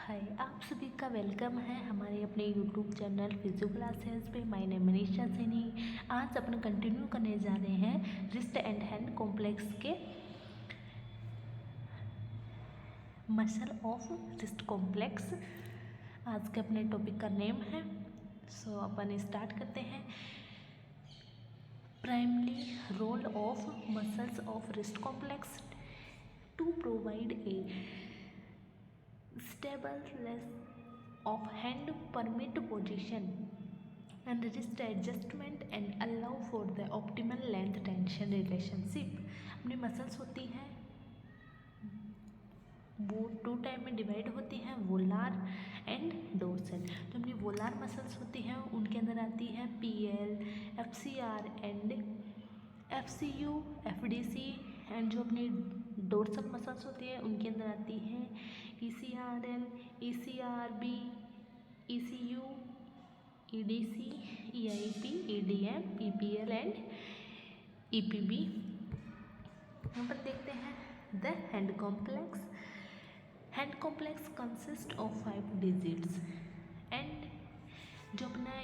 हाय, आप सभी का वेलकम है हमारे अपने यूट्यूब चैनल फिजियो क्लासेस पे। My name Manisha Saini. आज अपन कंटिन्यू करने जा रहे हैं रिस्ट एंड हैंड कॉम्प्लेक्स के मसल ऑफ रिस्ट कॉम्प्लेक्स। आज के अपने टॉपिक का नेम है। सो अपन स्टार्ट करते हैं। Primary role of muscles of wrist complex to provide a stableness of hand, permit position and wrist adjustment and allow for the optimal length tension relationship। अपनी muscles होती हैं वो टू टाइप में divide होती हैं, वोलार and dorsal. जो अपनी वोलार muscles होती हैं उनके अंदर आती है PL, FCR and FCU, FDC। And जो अपनी डोर्सल मसल्स होती है उनके अंदर आती हैं ECRL, ECRB, ECU, EDC, EIP, EDM, EPL and EPB। यहाँ पर देखते हैं the hand complex. Hand complex consist of 5 digits and जो अपना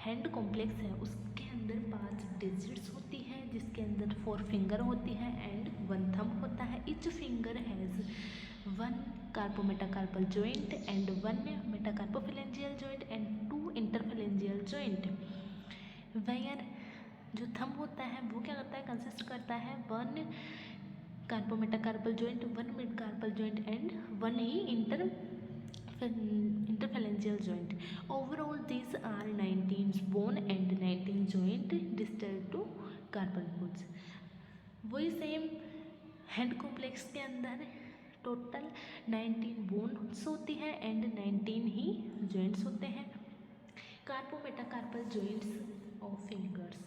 हैंड कॉम्प्लेक्स है उसके अंदर 5 डिजिट्स होती हैं, जिसके अंदर 4 फिंगर होती हैं एंड 1 थंब होता है। Each finger has 1 carpometacarpal joint and 1 metacarpophalangeal joint and 2 interphalangeal joint. Where जो थंब होता है वो क्या करता है, कंसिस्ट करता है 1 carpometacarpal joint, 1 mid carpal joint and 1 ही interphalangeal joint. Overall, these are 19 bone and 19 joint distal to carpal bones। वही सेम हैंड कॉम्प्लेक्स के अंदर टोटल 19 बोन्स होती हैं एंड 19 ही जॉइंट्स होते हैं। Carpometacarpal joints of fingers.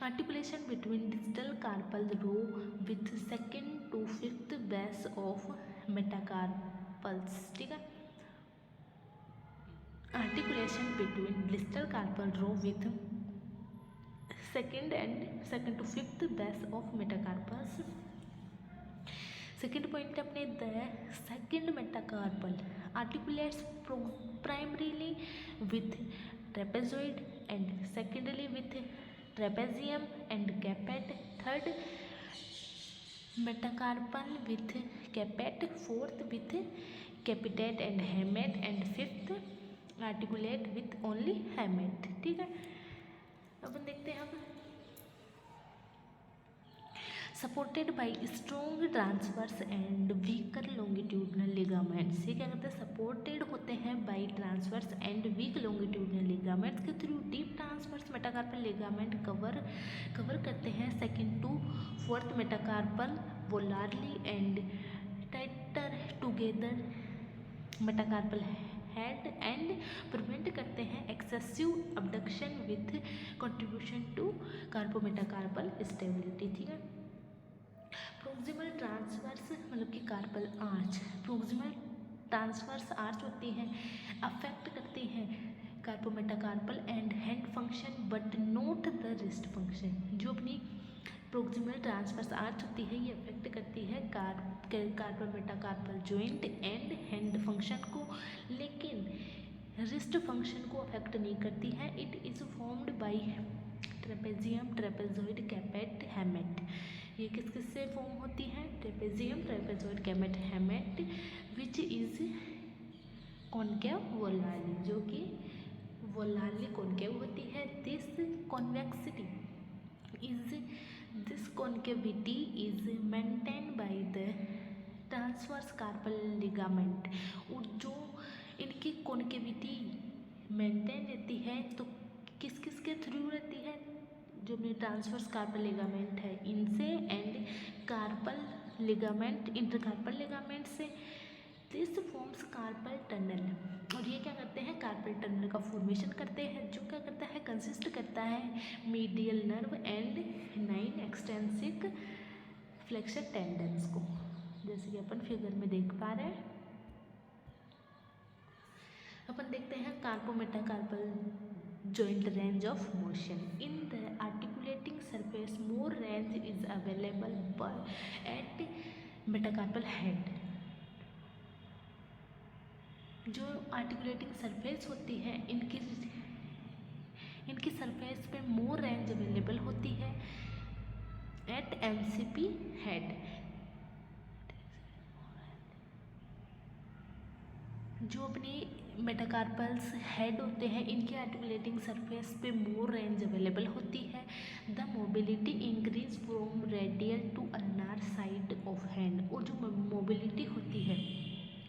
Articulation between distal carpal row with second to fifth base of metacarpals। ठीक है, articulation between distal carpal row with second to fifth base of metacarpals। Second point अपने the second metacarpal articulates primarily with trapezoid and secondly with trapezium and capitate. Third metacarpal with capitate, fourth with capitate and hamate and fifth articulate with only hamate. ठीक है, अपन देखते हैं हम supported by strong transverse and weaker longitudinal ligaments. ये क्या करते हैं, सपोर्टेड होते हैं by transverse and weak longitudinal ligaments के through. Deep transverse metacarpal ligament cover करते हैं second to fourth metacarpal volarly and tighter together metacarpal head and prevent करते हैं excessive abduction with contribution to carpometacarpal stability. ठीक है, proximal transverse मतलब कि carpal arch, proximal transverse arch होती हैं, अफेक्ट करती हैं carpometacarpal and hand function but not the wrist function. जो अपनी प्रोक्सिमल ट्रांसवर्स आर्च होती है ये अफेक्ट करती है carpometacarpal joint and hand function को, लेकिन रिस्ट फंक्शन को अफेक्ट नहीं करती है। It is formed by trapezium, trapezoid, capitate, hamate. ये किस किस से फॉर्म होती है, trapezium, trapezoid, capitate, hamate, which is concave volarly, जो कि वोलारली कॉनकेव होती है। This concavity is maintain by the transverse carpal ligament. और जो इनकी कॉन्केविटी मेंटेन रहती है तो किस किस के थ्रू रहती है, जो अपने ट्रांसवर्स कार्पल लिगामेंट है इनसे and carpal ligament, intercarpal ligament से। दिस फॉर्म्स कार्पल टनल, और ये क्या करते हैं, कार्पल टनल का फॉर्मेशन करते हैं, जो क्या करता है, कंसिस्ट करता है medial nerve and 9 extrinsic flexor tendons को, जैसे कि अपन फिगर में देख पा रहे हैं। अपन देखते हैं carpometacarpal joint range of motion in the articulating surface, more range is available at metacarpal head। जो आर्टिकुलेटिंग सरफेस होती है इनकी सरफेस पे मोर रेंज अवेलेबल होती है एट एमसीपी हेड। जो अपने मेटाकार्पल्स हेड होते हैं इनके आर्टिकुलेटिंग सरफेस पे मोर रेंज अवेलेबल होती है। The mobility increase from radial to ulnar side of hand. और जो मोबिलिटी होती है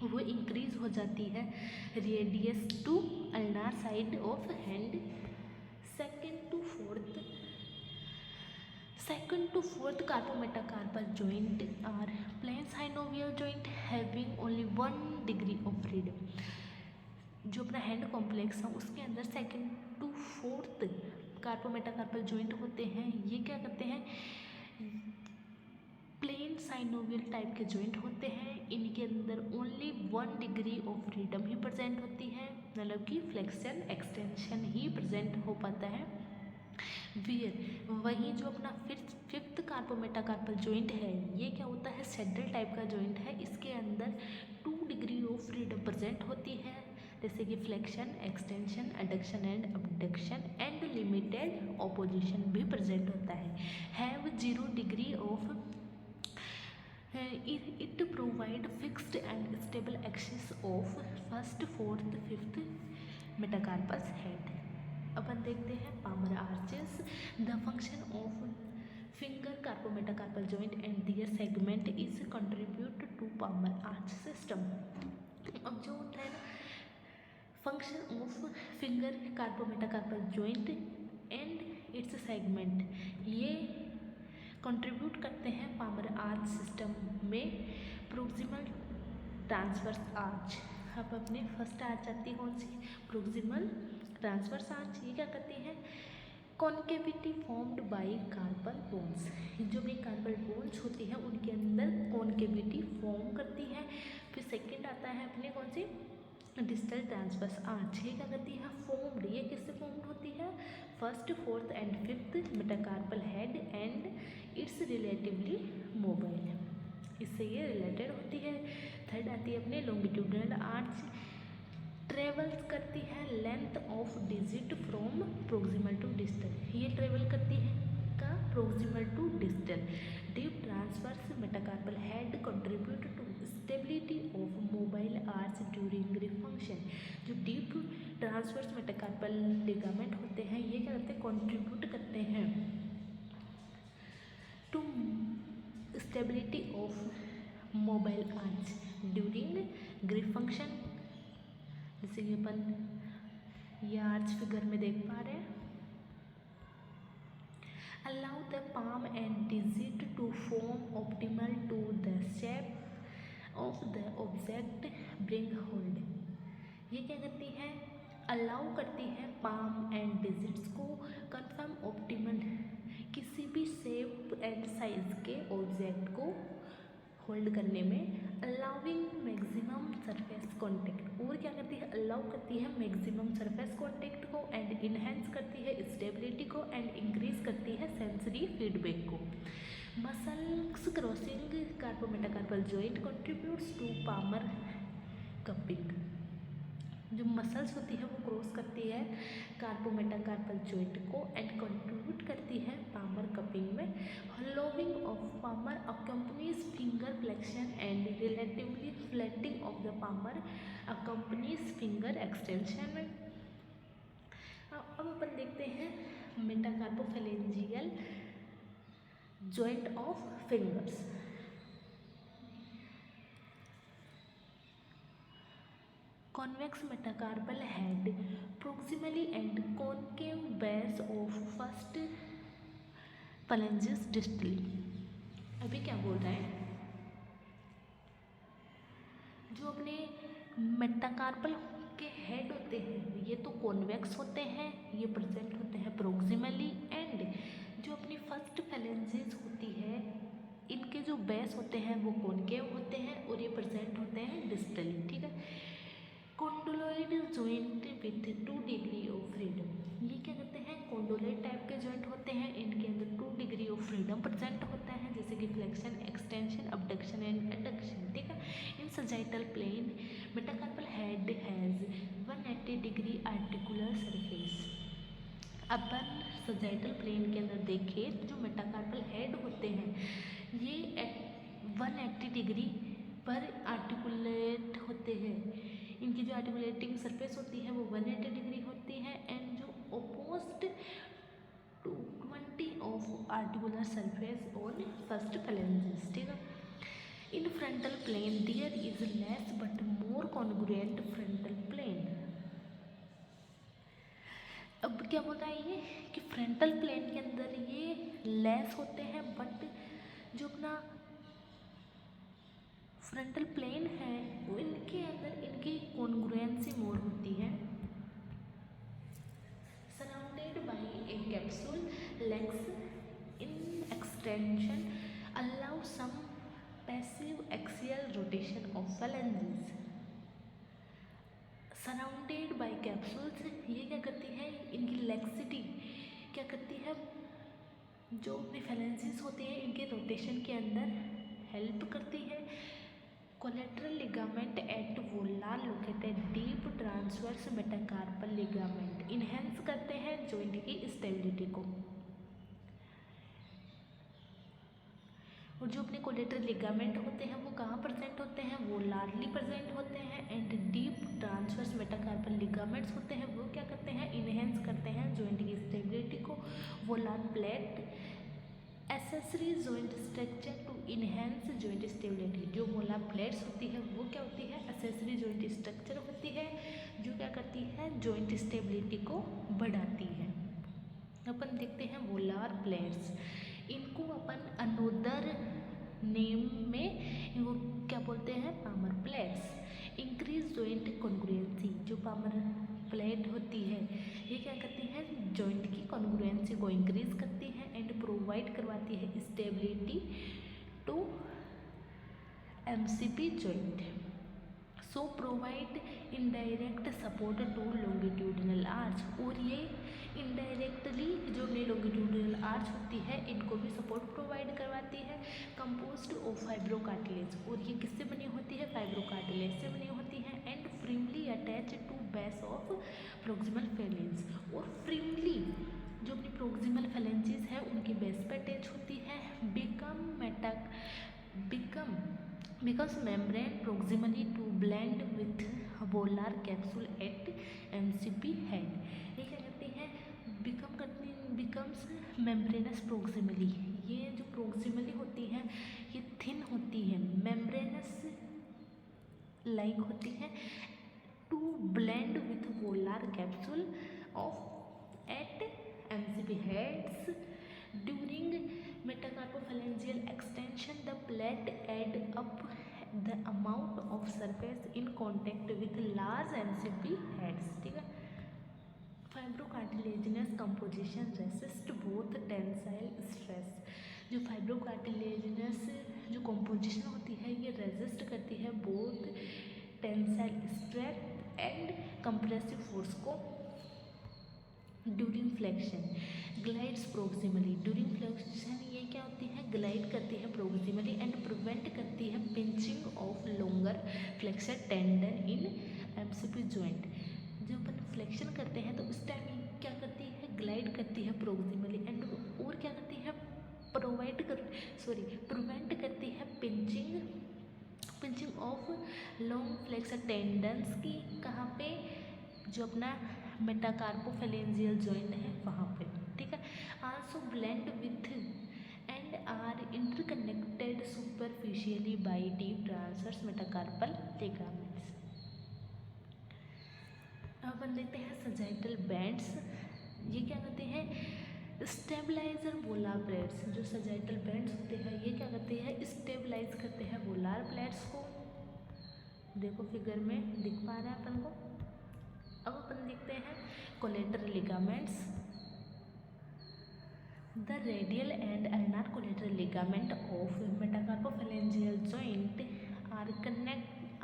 वो इंक्रीज हो जाती है radius to ulnar side of hand. Second to fourth carpometacarpal joint are plain synovial joint having only 1 degree of freedom। जो अपना हैंड कॉम्प्लेक्स है उसके अंदर second to fourth carpometacarpal joint होते हैं। ये क्या करते हैं, प्लेन साइनोवियल टाइप के जॉइंट होते हैं। इनके अंदर ओनली 1 डिग्री ऑफ फ्रीडम ही प्रेजेंट होती है, मतलब कि फ्लेक्शन एक्सटेंशन ही प्रेजेंट हो पाता है। वहीं जो अपना फिफ्थ कार्पोमेटाकार्पल जॉइंट है ये क्या होता है, सैडल टाइप का जॉइंट है। इसके अंदर 2 डिग्री ऑफ फ्रीडम प्रेजेंट होती है, जैसे कि flexion extension adduction and abduction and limited opposition भी प्रेजेंट होता है। Have 0 degree of it provide fixed and stable axis of first fourth fifth metacarpus head. अपन देखते हैं palmar arches. The function of finger carpometacarpal joint and their segment is contribute to palmar arch system. अब जो होता है ना function of finger carpometacarpal joint and its segment, ये contribute करते हैं पामर आर्च सिस्टम में प्रोक्सिमल ट्रांसवर्स आर्च। अब अपने फर्स्ट आर्च आती है कौन सी, प्रोक्सिमल ट्रांसवर्स आर्च। ये क्या करती है, concavity formed by carpal bones. जो भी कार्पल बोन्स होती है उनके अंदर कॉन्केविटी फॉर्म करती है। फिर सेकंड आता है अपने कौन सी, डिस्टल ट्रांसवर्स आर्च। ये क्या करती है, फॉर्म्ड। ये किससे फॉर्म्ड होती है, first fourth and fifth metacarpal head and it's relatively mobile, इससे ये रिलेटेड होती है। थर्ड आती है अपने लॉन्गिट्यूडनल आर्च, ट्रेवल्स करती है length of digit from proximal to distal. ये ट्रेवल करती है का proximal to distal. Deep transverse metacarpal head contribute to stability of mobile arch during grip function. जो डीप ट्रांसवर्स मेटाकार्पल लिगामेंट होते हैं ये क्या करते हैं, कंट्रीब्यूट करते हैं to stability of mobile arch during grip function. जैसे कि अपन ये आर्च फिगर में देख पा रहे हैं। Allow the palm and digit to form optimal to the shape of the object bring hold. ये क्या करती है, अलाउ करती है पाम एंड डिजिट्स को कन्फर्म ऑप्टिमल किसी भी शेप एंड साइज के ऑब्जेक्ट को होल्ड करने में। अलाउिंग मैक्सिमम सरफेस कॉन्टेक्ट, और क्या करती है, अलाउ करती है मैक्सिमम सरफेस कॉन्टेक्ट को एंड इन्हेंस करती है स्टेबिलिटी को एंड इंक्रीज करती है सेंसरी फीडबैक को। Muscles crossing carpometacarpal joint contributes to palmar cupping. जो मसल्स होती है वो क्रॉस करती है कार्पोमेटाकार्पल जॉइंट को एंड कंट्रीब्यूट करती है पामर कपिंग में। Hollowing of palmar accompanies finger flexion and relatively flattening of the palmar accompanies finger extension. अब अपन देखते हैं metacarpophalangeal joint of fingers. Convex metacarpal head proximally and concave base of first phalanges distally। अभी क्या बोल रहे हैं, जो अपने मेटाकार्पल के हेड होते हैं ये तो कॉन्वेक्स होते हैं, ये प्रेजेंट होते हैं प्रोक्सिमली, एंड जो अपनी फर्स्ट फैलेंजेस होती है इनके जो बेस होते हैं वो कॉनकेव होते हैं और ये प्रेजेंट होते हैं डिस्टली। ठीक है, condyloid joint with 2 degree of freedom. ये क्या करते हैं, कॉन्डोलॉइड टाइप के जॉइंट होते हैं, इनके अंदर 2 डिग्री ऑफ फ्रीडम प्रेजेंट होता है, जैसे कि flexion extension abduction and adduction. ठीक है, in sagittal plane metacarpal head has 180 degree articular surface. अपन सजाइटल प्लेन के अंदर देखें तो जो मेटाकार्पल हेड होते हैं ये 180 डिग्री पर आर्टिकुलेट होते हैं। इनकी जो आर्टिकुलेटिंग सरफेस होती है वो 180 डिग्री होती है एंड जो opposed to 20 of articular surface on first phalanges, ठीक है। In frontal plane there is less but more congruent frontal plane. अब क्या बोल रहा है ये कि फ्रंटल प्लेन के अंदर ये लेस होते हैं बट जो अपना फ्रंटल प्लेन है वो इनके अंदर इनकी कॉन्ग्रुएंसी मोर होती है। Surrounded by a capsule lax in extension allow some passive axial rotation of phalanges। Surrounded by capsules ये क्या करती है, इनकी लेक्सिटी क्या करती है, जो अपने phalanges होते हैं इनके रोटेशन के अंदर हेल्प करती है। Collateral ligament at volar located deep transverse metacarpal ligament enhance करते हैं जॉइंट की स्टेबिलिटी को। और जो अपने कोलेटरल लिगामेंट होते हैं वो कहाँ प्रेजेंट होते हैं, वो लार्जली प्रेजेंट होते हैं and deep transverse metacarpal ligaments होते हैं वो क्या करते हैं, इनहेंस करते हैं जॉइंट की स्टेबिलिटी को। Volar plate accessory joint structure to enhance joint stability. जो मोलार प्लेट्स होती है वो क्या होती है, एसेसरी जॉइंट स्ट्रक्चर होती है जो क्या करती है, जॉइंट स्टेबिलिटी को बढ़ाती है। अपन देखते हैं मोलार प्लेट्स, इनको अपन अनोदर नेम में इनको क्या बोलते हैं, palmar plates. Increase joint congruency, जो पामर प्लेट होती है ये क्या करती है, जॉइंट की कॉन्ग्रुएंसी को इंक्रीज करती है एंड प्रोवाइड करवाती है stability to MCP joint. So provide indirect support to longitudinal arch. और ये इनडायरेक्टली जो अपनी लॉन्गिट्यूडिनल आर्च होती है इनको भी सपोर्ट प्रोवाइड करवाती है। कंपोज्ड ऑफ फाइब्रोकार्टिलेज, और ये किससे बनी होती है, फाइब्रोकार्टिलेज से बनी होती है and firmly attach to base of proximal phalanx. और फ्रीमली जो अपनी प्रोक्सिमल फेलेंसेस है उनकी बेस पे अटैच होती है। Becomes membrane proximally to blend with volar capsule at MCP head. ये क्या करती है, बिकम्स मेम्ब्रेनस प्रोक्सिमली, ये जो प्रोक्सिमली होती है ये थिन होती है, मेम्ब्रेनस लाइक होती है, to blend with volar capsule of at MCP heads. During metacarpophalangeal extension the plate add up the amount of surface in contact with large MCP heads, ठीक है। Fibrocartilaginous composition resist both tensile stress, जो fibrocartilaginous जो composition होती है ये resist करती है both tensile stress and compressive force को। During flexion glides proximally, during flexion ये क्या होती है, ग्लाइड करती है प्रोक्सिमली एंड प्रिवेंट करती है pinching of longer flexor tendon in MCP joint. जब अपन फ्लेक्शन करते हैं तो उस टाइम क्या करती है, ग्लाइड करती है प्रोक्सिमली एंड और क्या करती है, प्रिवेंट करती है pinching of long flexor tendons की, कहाँ पे, जो अपना मेटाकार्पोफैलेंजियल जॉइंट है वहाँ पे, ठीक है। Also blend with and are interconnected superficially by deep transverse metacarpal ligaments. अब अपन देखते हैं सजाइटल बैंड्स, ये क्या करते हैं, स्टेबलाइजर वोलार प्लेट्स। जो सजाइटल बैंड्स होते हैं ये क्या करते हैं, स्टेबलाइज करते हैं वोलार प्लेट्स को। देखो फिगर में दिख पा रहा है अपन को। अब अपन देखते हैं collateral ligaments. The radial and ulnar collateral ligament of metacarpophalangeal joint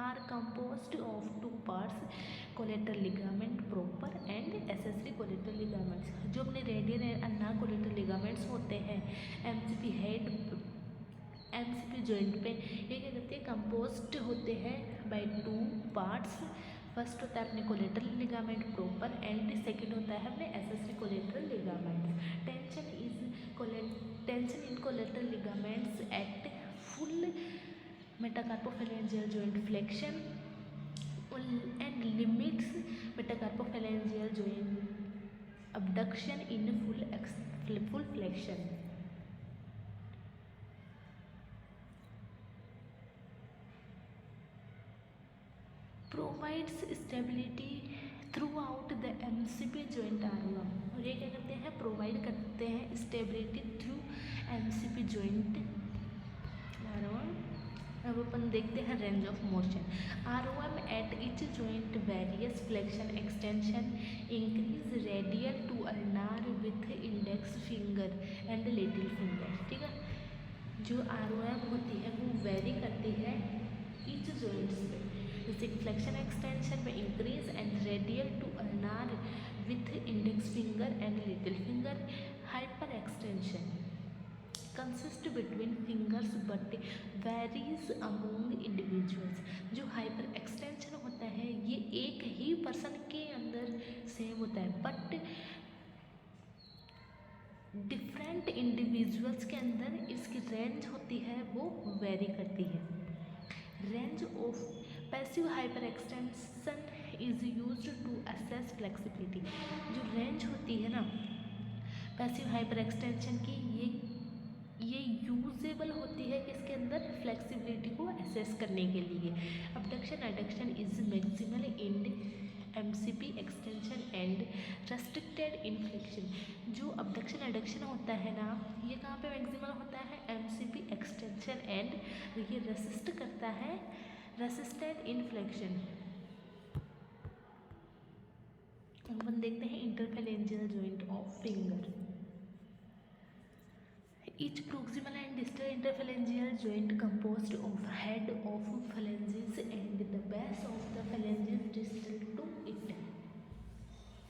are composed of two parts, collateral ligament proper and accessory collateral ligaments। जो अपने radial and ulnar collateral ligaments होते हैं एमसीपी जॉइंट पे, ये क्या करते हैं, कंपोज्ड होते हैं बाय टू पार्ट्स। फर्स्ट होता है अपने collateral ligament proper and second होता है अपने accessory collateral ligament. Tension in collateral ligaments at full metacarpophalangeal joint flexion and limits metacarpophalangeal joint abduction in full flexion. Provides stability throughout the MCP joint ROM। और ये क्या करते हैं, provide करते हैं stability through MCP joint ROM। अब अपन देखते हैं range of motion. ROM at each joint varies flexion extension increase radial to ulnar with index finger and little finger. ठीक है, जो ROM होती है वो वेरी करती है इच जॉइंट्स पे, जैसे फ्लेक्शन एक्सटेंशन में increase and radial to ulnar with index finger and little finger. Hyper extension consist between fingers but varies among individuals. जो हाइपर एक्सटेंशन होता है ये एक ही पर्सन के अंदर सेम होता है बट डिफरेंट इंडिविजुअल्स के अंदर इसकी रेंज होती है वो वेरी करती है। Range of passive hyper extension is used to assess flexibility. जो रेंज होती है ना पैसिव हाइपर एक्सटेंशन की, ये यूजेबल होती है किसके अंदर, फ्लेक्सिबिलिटी को असेस करने के लिए। Abduction adduction is maximal in MCP extension and restricted in flexion. जो अबडक्शन एडक्शन होता है ना ये कहाँ पे मैक्सिमल होता है, MCP एक्सटेंशन एंड ये रेसिस्ट करता है रेसिस्टेड इन फ्लेक्शन। अपन देखते हैं interphalangeal joint of finger. Each proximal and distal interphalangeal joint composed of head of phalanges and the base of the phalanges distal to it।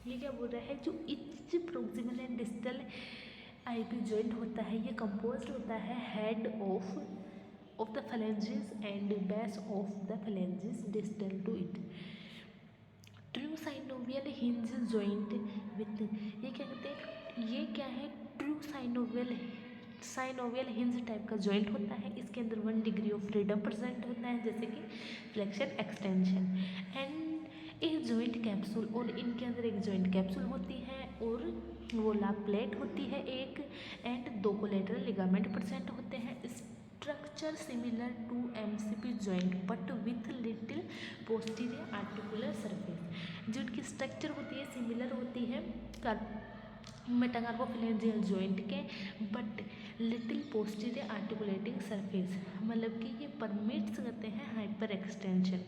ये क्या बोल रहा है, जो each proximal and distal IP joint होता है ये composed होता है head of the phalanges and base of the phalanges distal to it। True synovial hinge joint with, ये क्या कहते हैं, ये क्या है, ट्रू साइनोवियल हिंज टाइप का जॉइंट होता है। इसके अंदर 1 डिग्री ऑफ फ्रीडम प्रेजेंट होता है जैसे कि फ्लेक्शन एक्सटेंशन एंड एक जॉइंट कैप्सूल, और इनके अंदर एक जॉइंट कैप्सूल होती है और वो लाभ प्लेट होती है एक एंड 2 कोलेटरल लिगामेंट प्रेजेंट होते हैं। Structure similar to MCP joint but with little posterior articular surface. जो इनकी स्ट्रक्चर होती है सिमिलर होती है मेटाकार्पोफिलेंजियल जॉइंट के but little posterior articulating surface, मतलब कि ये परमिट्स करते हैं हाइपर एक्सटेंशन।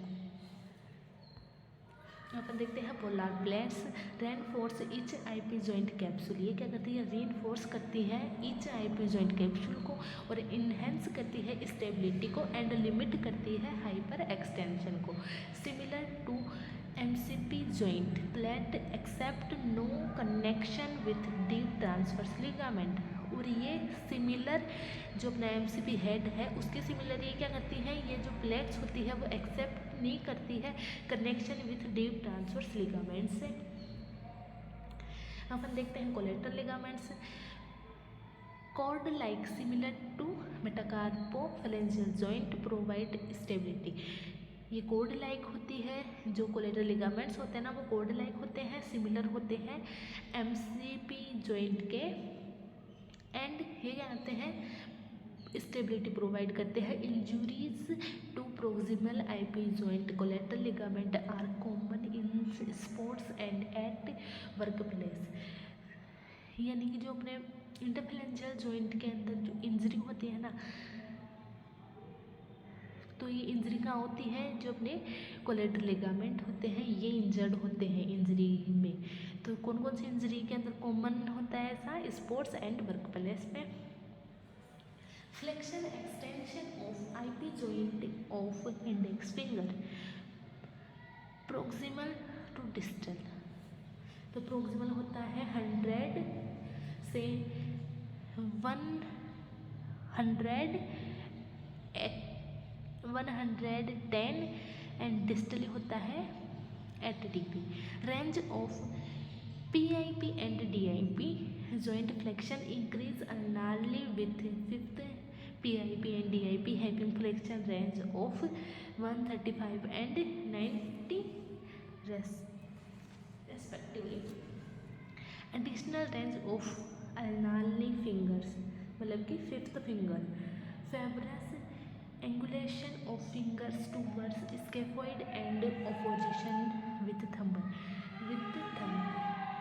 अपन देखते हैं polar plates reinforce each IP joint capsule. ये क्या करती है, रीइंफोर्स करती है ईच IP जॉइंट कैप्सूल को और इन्हेंस करती है स्टेबिलिटी को एंड लिमिट करती है हाइपर एक्सटेंशन को। Similar to MCP joint plate except no connection with deep transverse ligament। और ये सिमिलर जो अपना MCP हेड है उसके सिमिलर ये क्या करती है, ये जो प्लेट्स होती है वो एक्सेप्ट नहीं करती है connection with deep transverse ligament से। अपन देखते हैं collateral ligaments. Cord like similar to metacarpophalangeal joint provide stability. ये कोर्ड लाइक होती है, जो कोलेटरल लिगामेंट्स होते हैं ना वो कोर्ड लाइक होते हैं, सिमिलर होते हैं MCP जॉइंट के एंड ये क्या करते हैं, स्टेबिलिटी प्रोवाइड करते हैं। Injuries to proximal IP joint collateral ligament are common in sports and at work place. यानी कि जो अपने इंटरफेरेंजियल जॉइंट के अंदर जो इंजरी होती है ना, तो ये इंजरी कहाँ होती है, जो अपने कोलेटरल लिगामेंट होते हैं ये इंजर्ड होते हैं इंजरी में। तो कौन कौन सी इंजरी के अंदर कॉमन होता है ऐसा, स्पोर्ट्स एंड वर्क प्लेस में। Flexion extension of IP joint of index finger proximal to distal. तो प्रोक्सिमल होता है 100 से 110 एंड डिस्टली होता है 80 degree. Range of PIP and DIP joint flexion increase ulnarly with fifth PIP and DIP having flexion range of 135 and 90 respectively. Additional range of ulnarly fingers मतलब कि fifth finger. Fibrous angulation of fingers towards scaphoid and opposition with thumb.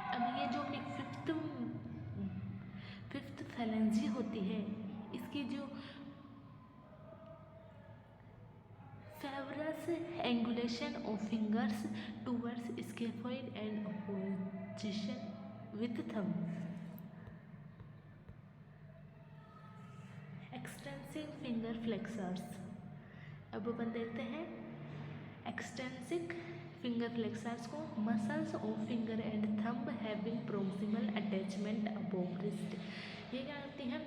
अब ये जो अपनी fifth फैलेंजी होती है, इसकी जो fibrous angulation of fingers towards scaphoid and opposition with thumb. Extensive finger flexors. अब अपन देखते हैं एक्सटेंसिव फिंगर फ्लेक्सर्स को। Muscles of finger and thumb having proximal attachment above wrist. ये क्या होती है?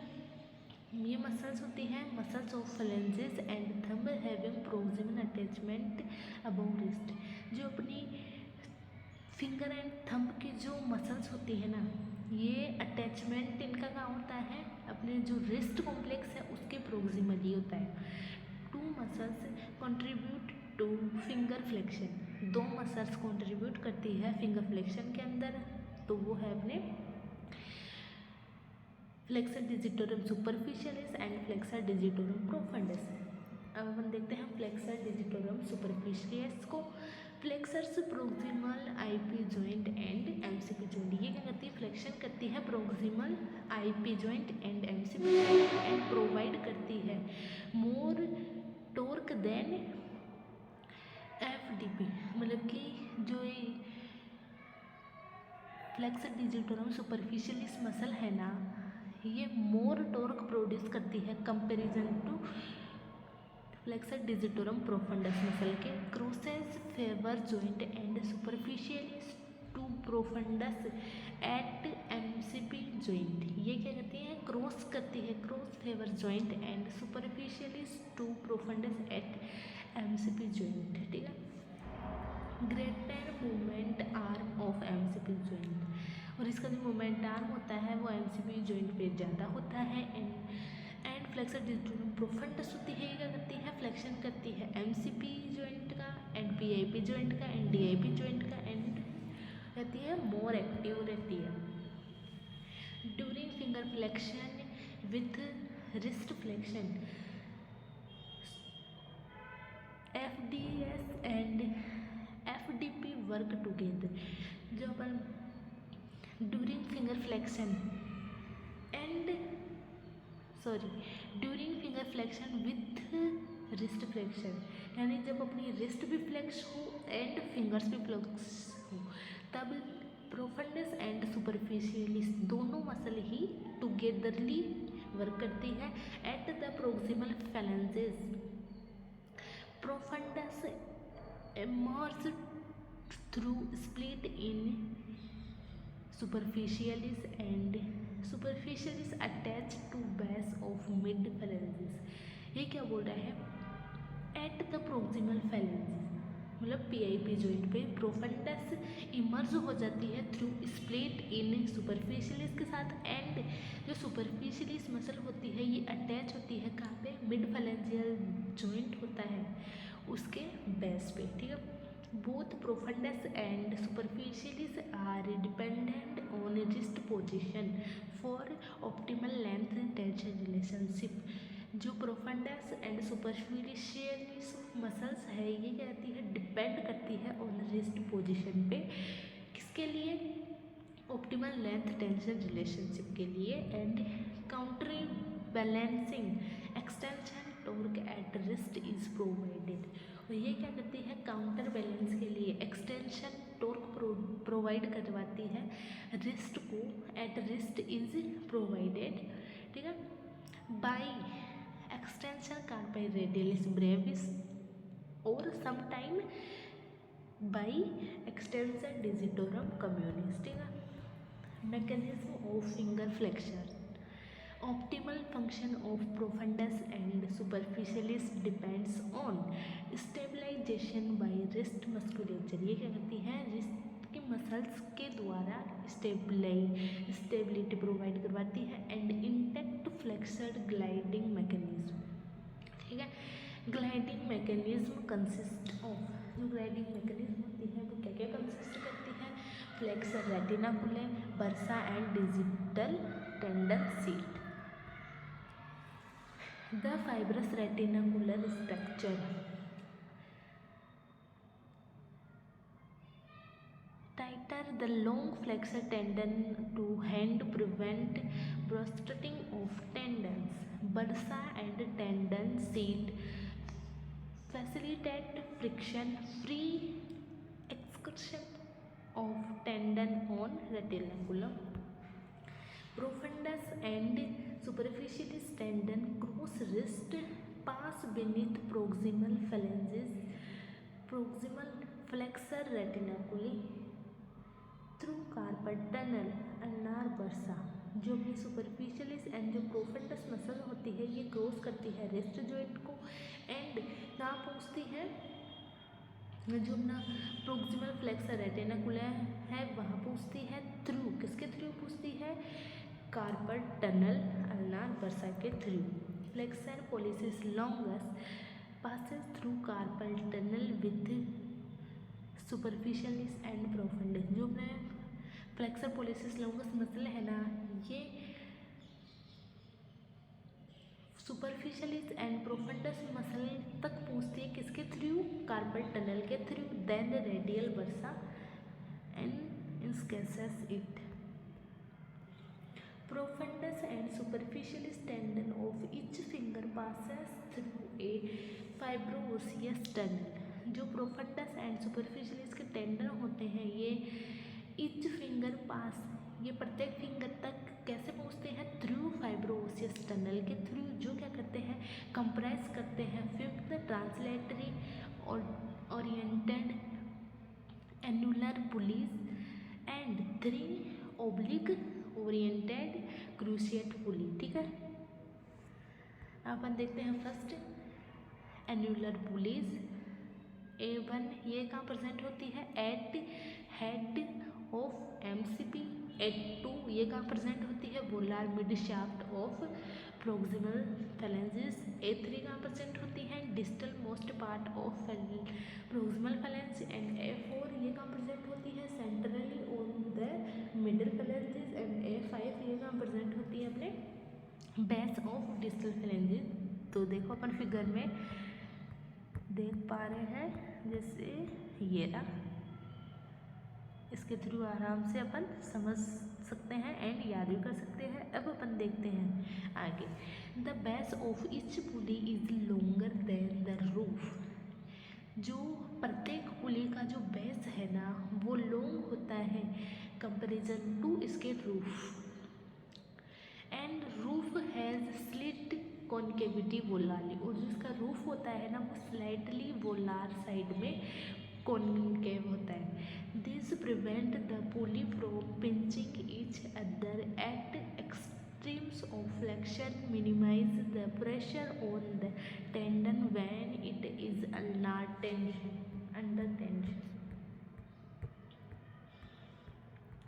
ये मसल्स होती हैं, muscles of phalanges and thumb having proximal attachment above wrist. जो अपनी फिंगर एंड थंब की जो मसल्स होती है ना, ये अटैचमेंट इनका कहाँ होता है? अपने जो रिस्ट कॉम्प्लेक्स है उसके प्रोक्सिमली होता है। Two muscles contribute to finger flexion. दो मसल्स कंट्रीब्यूट करती है फिंगर फ्लेक्शन के अंदर, तो वो है अपने flexor digitorum superficialis and flexor digitorum profundis. अब अपन देखते हैं फ्लेक्सर डिजिटोरम सुपरफिशियलिस को। Flexors proximal IP joint and MCP joint. ये क्या करती है? फ्लेक्शन करती है proximal IP joint and MCP joint and provide करती है मोर टॉर्क देन FDP। मतलब कि जो ये फ्लेक्सर डिजिटोरम सुपरफिशियलिस मसल है ना, ये मोर टॉर्क प्रोड्यूस करती है comparison to flexor digitorum profundus muscle के। Crosses favour joint and superficialis to profundus at MCP joint. ये क्या करती है? क्रॉस करती है, cross favour joint and superficialis to profundus at MCP joint. ठीक है। Greater movement arm of MCP joint. और इसका जो मूवमेंट आर्म होता है वो MCP जॉइंट पे ज़्यादा होता है। एंड फ्लेक्सर डिजिटोरम प्रोफंडस होती है, ये क्या करती है? फ्लेक्शन करती है MCP जॉइंट का एंड PIP जॉइंट का एंड DIP जॉइंट का, एंड रहती है मोर एक्टिव रहती है during finger flexion with wrist flexion. FDS and FDP work together. जो अपन during finger flexion during finger flexion with wrist flexion, यानी जब अपनी रिस्ट भी फ्लेक्स हो एंड फिंगर्स भी फ्लेक्स हो, तब प्रोफंडस एंड सुपरफिशियलिस दोनों मसल ही टुगेदरली वर्क करती है at the proximal phalanges. Profundis emerge through split in superficialis and superficialis attached to base of mid phalanges। ये क्या बोल रहा है? एट द प्रोक्सिमल फैलेंजेस मतलब PIP जॉइंट पे प्रोफंडस इमर्ज हो जाती है थ्रू स्प्लिट इन सुपरफिशियलिस के साथ, एंड जो सुपरफिशियलिस मसल होती है ये अटैच होती है कहाँ पे? मिड फैलेंजियल जॉइंट होता है उसके बेस पे। ठीक है। Both profundus and superficialis are dependent on wrist position for optimal length tension relationship. जो प्रोफंडस एंड सुपरफिशियलिस मसल्स है ये क्या कहती है? डिपेंड करती है ऑन रिस्ट पोजिशन पे। किसके लिए? ऑप्टिमल लेंथ टेंशन रिलेशनशिप के लिए। And counter balancing extension torque eight wrist is provided. और ये क्या करती है? काउंटर बैलेंस के लिए एक्सटेंशन टॉर्क प्रोवाइड करवाती है रिस्ट को, एट रिस्ट इज प्रोवाइडेड। ठीक है। By extension carpi radialis brevis और sometime by extension digitorum communis. ठीक है। Mechanism of finger flexion Optimal function of profundus and superficialis depends on stabilization by wrist musculature। ये क्या करती है, रिस्ट के मसल्स के द्वारा स्टेबिलिटी प्रोवाइड करवाती है and intact flexor gliding mechanism. ठीक है, ग्लाइडिंग मैकेनिज्म कंसिस्ट ऑफ, जो ग्लाइडिंग मैकेनिज्म होती है वो क्या क्या कंसिस्ट करती है, flexor retinacular, bursa and digital tendon sheath. The fibrous retinacular structure tighter the long flexor tendon to hand prevent bursting of tendons. Bursa and tendon seat facilitate friction free excursion of tendon on retinaculum. Profundus and superficialis tendon cross wrist, pass beneath proximal phalanges, proximal flexor retinaculi through carpal tunnel, ulnar bursa। जो भी superficialis and जो profundis muscle होती है ये cross करती है wrist joint को and कहाँ पहुँचती है, जो अपना प्रोक्सिमल फ्लेक्सर रेटिनाकुलर है वहाँ पहुँचती है, थ्रू किसके थ्रू पहुँचती है, कार्पल टनल अल्नार बर्सा के through. Flexor policies longus passes through carpal tunnel with superficialis and profundus। जो अपने फ्लेक्सर पोलिसिस लॉन्गस मसल है ना, ये सुपरफिशियलिस एंड प्रोफंडस मसल तक पहुँचती है किसके थ्रू, कार्पल टनल के through, then radial bursa and encases it. Profundus and superficialis tendon of each finger passes through a fibroosseous tunnel। जो प्रोफंडस एंड सुपरफिशियलिस के टेंडन होते हैं ये ईच फिंगर पास, ये प्रत्येक फिंगर तक कैसे पहुँचते हैं, थ्रू फाइब्रोसियस टनल के थ्रू, जो क्या करते हैं, कंप्रेस करते हैं fifth translatory oriented annular pulleys and 3 oblique oriented cruciate pulley. ठीक है, अपन देखते हैं फर्स्ट एनुलर पुलीज A1, ये कहाँ प्रेजेंट होती है, eight head of MCP। A2, ये कहाँ प्रेजेंट होती है, volar mid shaft of proximal phalanges. A3 कहाँ प्रेजेंट होती है, distal most part of proximal phalanx and A4, ये कहाँ प्रेजेंट होती है, centrally on the middle phalanges and A5, ये कहाँ प्रेजेंट होती है, अपने बेस ऑफ डिस्टल फैलेंजेस। तो देखो अपन फिगर में देख पा रहे हैं, जैसे ये रहा, इसके थ्रू आराम से अपन समझ सकते हैं एंड याद भी कर सकते हैं। अब अपन देखते हैं आगे, the base of each pulley is longer than the roof. जो प्रत्येक पुली का जो बेस है ना वो लॉन्ग होता है कंपेरिजन टू इसके roof, and roof has slight concavity volarly, और जो इसका रूफ होता है ना वो स्लाइटली वोलार साइड में कॉन्केव होता है। This prevent the pulley from pinching each other at extremes of flexion, minimize the pressure on the tendon when it is under tension.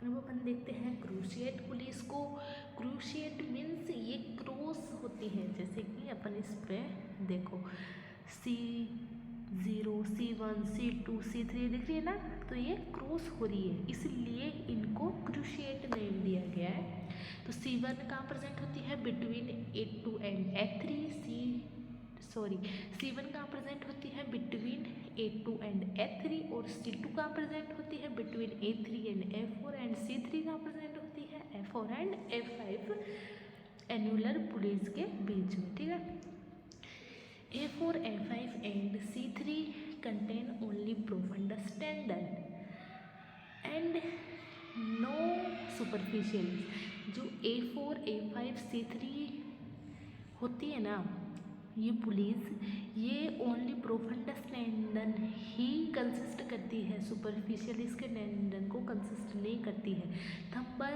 अब अपन देखते हैं क्रूशिएट पुलिस को। क्रूशिएट मीन्स ये cross होती है, जैसे कि अपन इस पे देखो C0, C1, C2, C3 दिख रही है ना, तो ये क्रॉस हो रही है, इसलिए इनको क्रूशिएट नेम दिया गया है। तो C1 कहाँ प्रेजेंट होती है, between A2 and A3। C1 कहाँ प्रेजेंट होती है, बिटवीन A2 एंड A3, और C2 कहाँ प्रेजेंट होती है, between A3 and A4, and C3 कहाँ प्रेजेंट होती है, A4 and A5 annular pulleys के बीच में। ठीक है, A4, A5 and C3 contain only profundus tendon and no superficial. जो A4, A5, C3 होती है ना, ये पुलिस ये ओनली प्रोफंडस टेंडन ही कंसिस्ट करती है, सुपरफिशियल इसके टेंडन को कंसिस्ट नहीं करती है। थंबर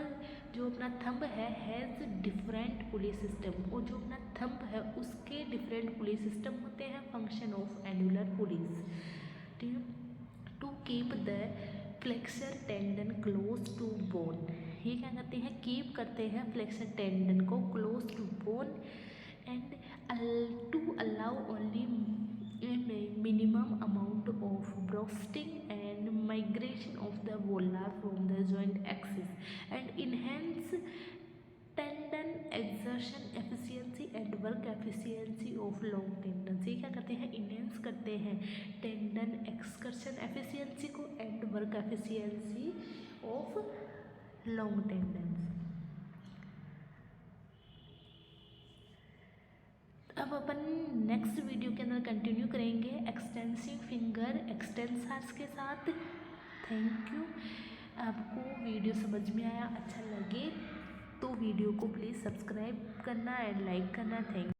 जो अपना थंब है हैज़ डिफरेंट पुलिस सिस्टम, और जो अपना थंब है उसके डिफरेंट पुलिस सिस्टम होते हैं। फंक्शन ऑफ एनुलर पुलिस, ठीक है। To keep the flexor tendon close to bone, ये क्या करते हैं, कीप करते हैं फ्लेक्सर टेंडन को close to bone and to allow only minimum amount of bursting and migration of the volar from the joint axis and enhance tendon exertion efficiency and work efficiency of long tendons। ये क्या करते हैं, enhance करते हैं tendon excursion efficiency को and work efficiency of long tendons. अब अपन next video के अंदर कंटिन्यू करेंगे एक्सटेंसिव फिंगर एक्सटेंसर्स के साथ। Thank you. आपको वीडियो समझ में आया, अच्छा लगे तो वीडियो को प्लीज़ सब्सक्राइब करना एंड लाइक करना। Thank you.